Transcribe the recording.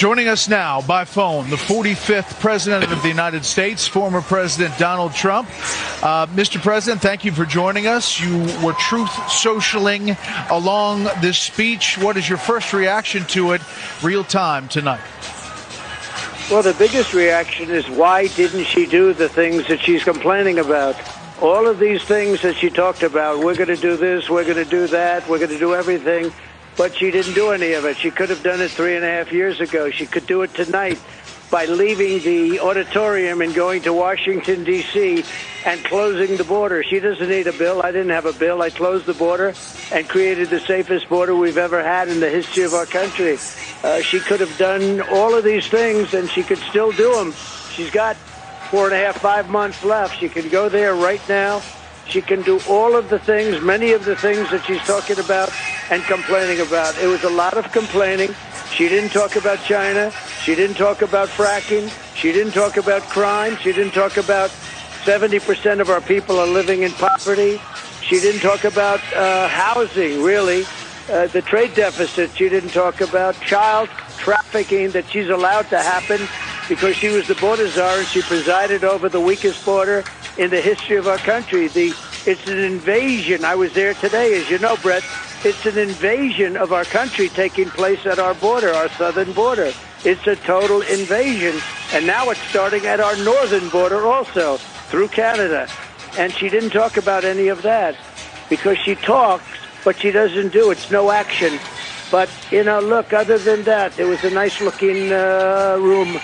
Joining us now by phone, the 45th President of the United States, former President Donald Trump. Mr. President, thank you for joining us. You were truth socialing along this speech. What is your first reaction to it real time tonight? Well, the biggest reaction is why didn't she do the things that she's complaining about? All of these things that she talked about, we're going to do this, we're going to do that, we're going to do everything. But she didn't do any of it. She could have done it 3.5 years ago. She could do it tonight by leaving the auditorium and going to Washington, D.C. and closing the border. She doesn't need a bill. I didn't have a bill. I closed the border and created the safest border we've ever had in the history of our country. She could have done all of these things, and she could still do them. She's got 4.5, 5 months left. She can go there right now. She can do all of the things, many of the things that she's talking about and complaining about. It was a lot of complaining. She didn't talk about China. She didn't talk about fracking. She didn't talk about crime. She didn't talk about 70% of our people are living in poverty. She didn't talk about housing, really. The trade deficit. She didn't talk about child trafficking that she's allowed to happen because she was the border czar and she presided over the weakest border in the history of our country. It's an invasion. I was there today, as you know, Brett. It's an invasion of our country taking place at our border, our southern border. It's a total invasion. And now it's starting at our northern border also, through Canada. And she didn't talk about any of that because she talks, but she doesn't do. It's no action. But, look, other than that, it was a nice-looking room.